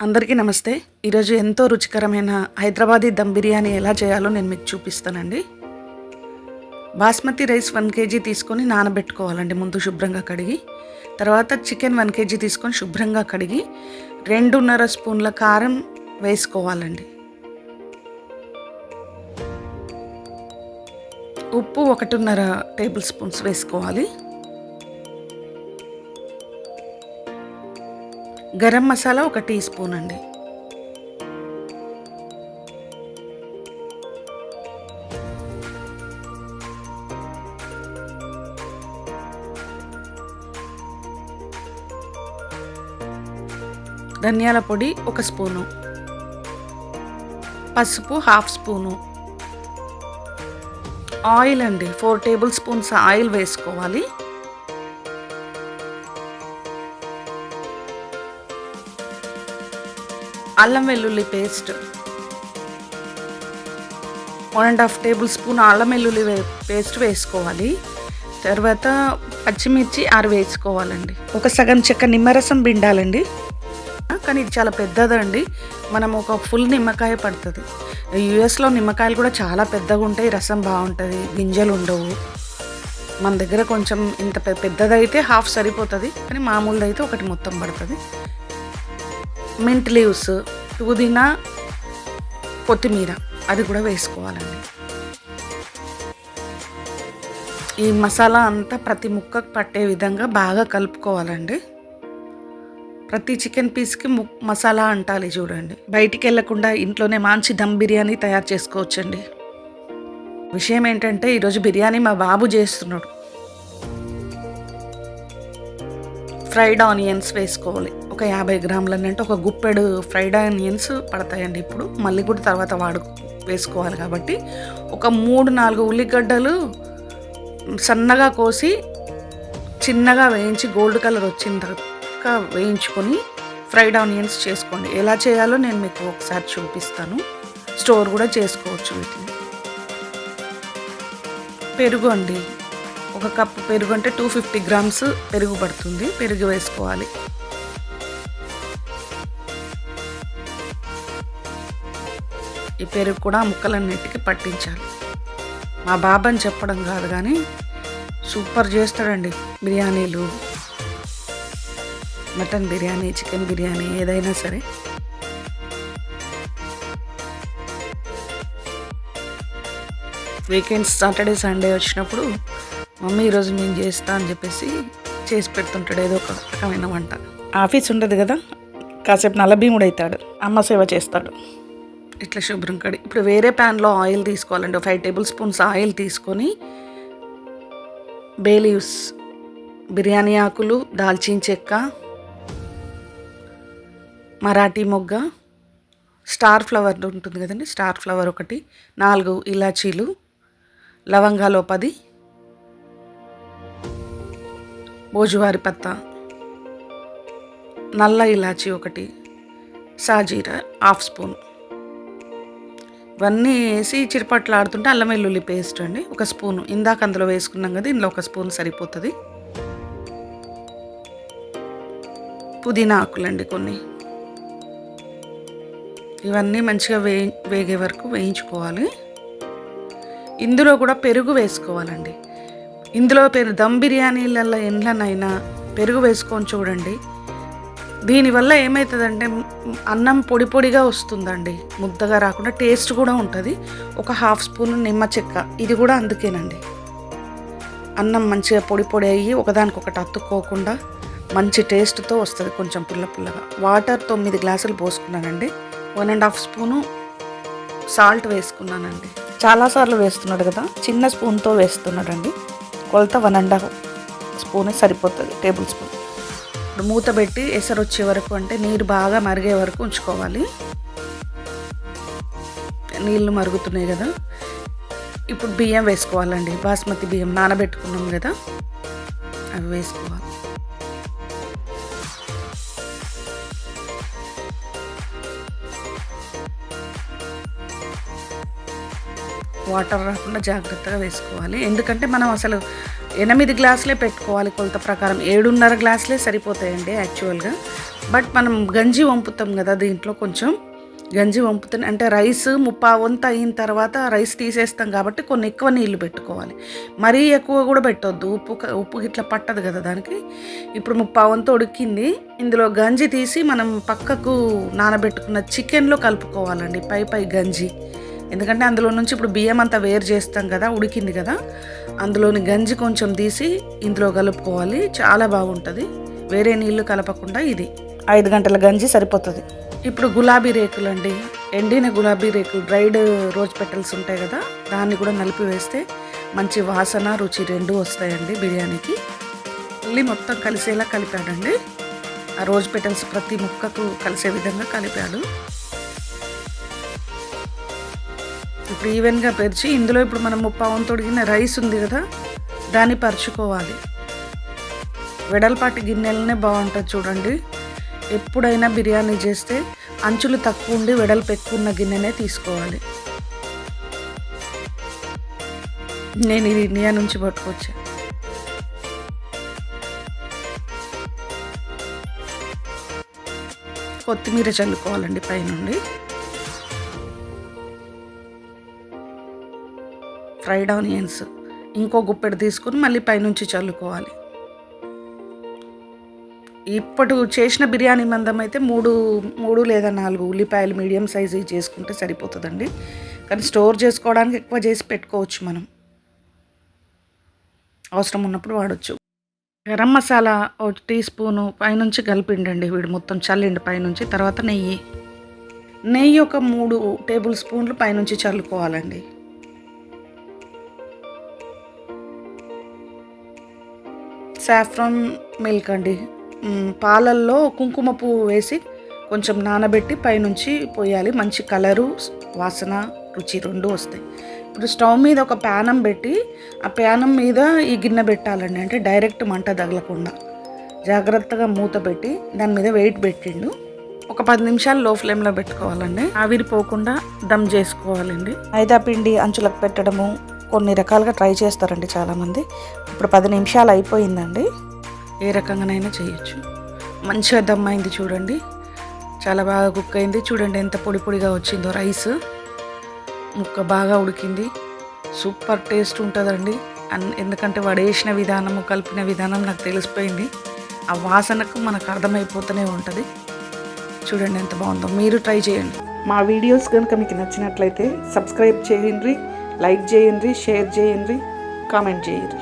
అందరికీ నమస్తే. ఈరోజు ఎంతో రుచికరమైన హైదరాబాదీ దమ్ బిర్యానీ ఎలా చేయాలో నేను మీకు చూపిస్తానండి. బాస్మతి రైస్ 1 kg తీసుకొని నానబెట్టుకోవాలండి ముందు శుభ్రంగా కడిగి. తర్వాత చికెన్ 1 kg తీసుకొని శుభ్రంగా కడిగి 2.5 స్పూన్ల కారం వేసుకోవాలండి. ఉప్పు 1.5 టేబుల్ స్పూన్స్ వేసుకోవాలి. గరం మసాలా 1 టీ స్పూన్ అండి. ధనియాల పొడి 1 స్పూను, పసుపు 1/2 స్పూను, ఆయిల్ అండి 4 టేబుల్ స్పూన్స్ ఆయిల్ వేసుకోవాలి. అల్లం వెల్లుల్లి పేస్ట్ 1.5 టేబుల్ స్పూన్ అల్లం వెల్లుల్లి పేస్ట్ వేసుకోవాలి. తర్వాత పచ్చిమిర్చి 6 వేసుకోవాలండి. ఒక సగం చెక్క నిమ్మరసం పిండాలండి. కానీ ఇది చాలా పెద్దదండి, మనం ఒక ఫుల్ నిమ్మకాయ పడుతుంది. యూఎస్లో నిమ్మకాయలు కూడా చాలా పెద్దగా ఉంటాయి, రసం బాగుంటుంది, గింజలు ఉండవు. మన దగ్గర కొంచెం ఇంత పెద్దదైతే 1/2 సరిపోతుంది, కానీ మామూలుది అయితే 1 మొత్తం పడుతుంది. మింట్ లీవ్స్, పుదీనా, కొత్తిమీర అది కూడా వేసుకోవాలండి. ఈ మసాలా అంతా ప్రతి ముక్కకు పట్టే విధంగా బాగా కలుపుకోవాలండి. ప్రతి చికెన్ పీస్కి మసాలా అంటాలి చూడండి. బయటికి వెళ్ళకుండా ఇంట్లోనే మంచి దమ్ బిర్యానీ తయారు చేసుకోవచ్చండి. విషయం ఏంటంటే ఈరోజు బిర్యానీ మా బాబు చేస్తున్నాడు. ఫ్రైడ్ ఆనియన్స్ వేసుకోవాలి. ఒక 50 గ్రాములు అంటే ఒక గుప్పెడు ఫ్రైడ్ ఆనియన్స్ పడతాయండి. ఇప్పుడు మళ్ళీ కూడా తర్వాత వేసుకోవాలి కాబట్టి ఒక 3-4 ఉల్లిగడ్డలు సన్నగా కోసి చిన్నగా వేయించి గోల్డ్ కలర్ వచ్చిన దాకా వేయించుకొని ఫ్రైడ్ ఆనియన్స్ చేసుకోండి. ఎలా చేయాలో నేను మీకు ఒకసారి చూపిస్తాను. స్టోర్ కూడా చేసుకోవచ్చు వీటిని. పెరుగు అండి, 1 కప్పు పెరుగు అంటే 250 గ్రామ్స్ పెరుగు పడుతుంది. పెరుగు వేసుకోవాలి. ఈ పెరుగు కూడా ముక్కలన్నిటికీ పట్టించాలి. మా బాబు అని చెప్పడం కాదు కానీ సూపర్ చేస్తాడండి బిర్యానీలు. మటన్ బిర్యానీ, చికెన్ బిర్యానీ ఏదైనా సరే. వీకెండ్స్ సాటర్డే సండే వచ్చినప్పుడు మమ్మీ ఈరోజు నేను చేస్తా అని చెప్పేసి చేసి పెడుతుంటాడు ఏదో ఒక రకమైన వంట. ఆఫీస్ ఉండదు కదా, కాసేపు నల్లబీముడు అవుతాడు, అమ్మ సేవ చేస్తాడు. ఇట్లా శుభ్రం కడి. ఇప్పుడు వేరే ప్యాన్లో ఆయిల్ తీసుకోవాలండి. 5 టేబుల్ స్పూన్స్ ఆయిల్ తీసుకొని బే లీవ్స్, బిర్యానీ ఆకులు, దాల్చిన చెక్క, మరాఠీ మొగ్గ, స్టార్ ఫ్లవర్ ఉంటుంది కదండి, స్టార్ ఫ్లవర్ 1, 4 ఇలాచీలు, లవంగాలు 10, భోజువారి పత్తా, నల్ల ఇలాచీ 1, సాజీరా 1/2 స్పూన్. ఇవన్నీ వేసి చిరుపట్లాడుతుంటే అల్లం వెల్లుల్లి పేస్ట్ అండి 1 స్పూను. ఇందాక అందులో వేసుకున్నాం కదా, ఇందులో 1 స్పూన్ సరిపోతుంది. పుదీనా ఆకులండి కొన్ని. ఇవన్నీ మంచిగా వేగే వరకు వేయించుకోవాలి. ఇందులో కూడా పెరుగు వేసుకోవాలండి. ఇందులో దమ్ బిర్యానీలలో ఎండ్లనైనా పెరుగు వేసుకొని చూడండి. దీనివల్ల ఏమవుతుందంటే అన్నం పొడి పొడిగా వస్తుందండి, ముద్దగా రాకుండా టేస్ట్ కూడా ఉంటుంది. ఒక 1/2 స్పూన్ నిమ్మ చెక్క, ఇది కూడా అందుకేనండి. అన్నం మంచిగా పొడి పొడి అయ్యి ఒకదానికొకటి అతుక్కోకుండా మంచి టేస్ట్తో వస్తుంది. కొంచెం పుల్ల పుల్లగా. వాటర్ 9 గ్లాసులు పోసుకున్నానండి. 1.5 స్పూను సాల్ట్ వేసుకున్నానండి. చాలాసార్లు వేస్తున్నాడు కదా, చిన్న స్పూన్తో వేస్తున్నాడండి. కొలత 1.5 స్పూన్ సరిపోతుంది, టేబుల్ స్పూన్. ఇప్పుడు మూత పెట్టి ఎసరు వచ్చే వరకు, అంటే నీరు బాగా మరిగే వరకు ఉంచుకోవాలి. నీళ్ళు మరుగుతున్నాయి కదా, ఇప్పుడు బియ్యం వేసుకోవాలండి. బాస్మతి బియ్యం నానబెట్టుకున్నాం కదా, అవి వేసుకోవాలి. వాటర్ రాకుండా జాగ్రత్తగా వేసుకోవాలి. ఎందుకంటే మనం అసలు 8 గ్లాసులే పెట్టుకోవాలి కొలత ప్రకారం. 7.5 గ్లాసులే సరిపోతాయండి యాక్చువల్గా. బట్ మనం గంజి వంపుతాం కదా, దీంట్లో కొంచెం గంజి వంపుతాం అంటే రైస్ 3/4 వంతు అయిన తర్వాత రైస్ తీసేస్తాం కాబట్టి కొన్ని ఎక్కువ నీళ్లు పెట్టుకోవాలి. మరీ ఎక్కువ కూడా పెట్టొద్దు, ఉప్పు ఇట్లా పట్టదు కదా దానికి. ఇప్పుడు 3/4 వంతు ఉడికింది. ఇందులో గంజి తీసి మనం పక్కకు నానబెట్టుకున్న చికెన్లో కలుపుకోవాలండి, పై గంజి. ఎందుకంటే అందులో నుంచి ఇప్పుడు బియ్యం అంతా వేరు చేస్తాం కదా, ఉడికింది కదా, అందులోని గంజి కొంచెం తీసి ఇందులో కలుపుకోవాలి. చాలా బాగుంటుంది, వేరే నీళ్లు కలపకుండా. ఇది 5 గంటల గంజి సరిపోతుంది. ఇప్పుడు గులాబీ రేకులు అండి, ఎండిన గులాబీ రేకులు, డ్రైడ్ రోజ్ పెటల్స్ ఉంటాయి కదా, దాన్ని కూడా నలిపి వేస్తే మంచి వాసన రుచి 2 వస్తాయండి బిర్యానీకి. మళ్ళీ మొత్తం కలిసేలా కలిపాడండి, ఆ రోజ్ పెటల్స్ ప్రతి ముక్కకు కలిసే విధంగా కలిపాడు. ఇప్పుడు ఈవెన్గా పెరిచి ఇందులో ఇప్పుడు మనం 3/4 వంతు ఉడికిన రైస్ ఉంది కదా, దాన్ని పరుచుకోవాలి. వెడల్పాటి గిన్నెలనే బాగుంటుంది చూడండి. ఎప్పుడైనా బిర్యానీ చేస్తే అంచులు తక్కువ ఉండి వెడల్పు ఎక్కువ ఉన్న గిన్నెనే తీసుకోవాలి. నేను ఇది ఇండియా నుంచి పట్టుకొచ్చా. కొత్తిమీర చల్లుకోవాలండి పైనుండి. ఫ్రైడ్ ఆనియన్స్ ఇంకో గుప్పెడు తీసుకుని మళ్ళీ పైనుంచి చల్లుకోవాలి. ఇప్పుడు చేసిన బిర్యానీ మందం అయితే 3 లేదా 4 ఉల్లిపాయలు మీడియం సైజు చేసుకుంటే సరిపోతుందండి. కానీ స్టోర్ చేసుకోవడానికి ఎక్కువ చేసి పెట్టుకోవచ్చు, మనం అవసరం ఉన్నప్పుడు వాడచ్చు. గరం మసాలా 1 టీ స్పూను పైనుంచి కలిపిండండి వీడు, మొత్తం చల్లిండి పైనుంచి. తర్వాత నెయ్యి ఒక 3 టేబుల్ స్పూన్లు పైనుంచి చల్లుకోవాలండి. సాఫ్రాన్ మిల్క్ అండి, పాలల్లో కుంకుమ పువ్వు వేసి కొంచెం నానబెట్టి పైనుంచి పోయాలి. మంచి కలరు, వాసన, రుచి 2 వస్తాయి. ఇప్పుడు స్టవ్ మీద ఒక ప్యానం పెట్టి ఆ ప్యానం మీద ఈ గిన్నె పెట్టాలండి, అంటే డైరెక్ట్ మంట తగలకుండా జాగ్రత్తగా మూత పెట్టి దాని మీద వెయిట్ పెట్టిండు. ఒక 10 నిమిషాలు లో ఫ్లేమ్లో పెట్టుకోవాలండి, ఆవిరిపోకుండా దమ్ చేసుకోవాలండి. మైదా పిండి అంచులకు పెట్టడము కొన్ని రకాలుగా ట్రై చేస్తారండి చాలామంది. ఇప్పుడు 10 నిమిషాలు అయిపోయిందండి, ఏ రకంగానైనా చేయొచ్చు. మంచిగా దమ్ అయింది చూడండి, చాలా బాగా కుక్ అయింది. చూడండి ఎంత పొడి పొడిగా వచ్చిందో రైస్, ముక్క బాగా ఉడికింది. సూపర్ టేస్ట్ ఉంటుందండి. ఎందుకంటే వడేసిన విధానము, కలిపిన విధానం నాకు తెలిసిపోయింది. ఆ వాసనకు మనకు అర్థమైపోతూనే ఉంటుంది. చూడండి ఎంత బాగుందో, మీరు ట్రై చేయండి. మా వీడియోస్ కనుక మీకు నచ్చినట్లయితే సబ్స్క్రైబ్ చేయండి, లైక్ చేయండి, షేర్ చేయండి, కామెంట్ చేయండి.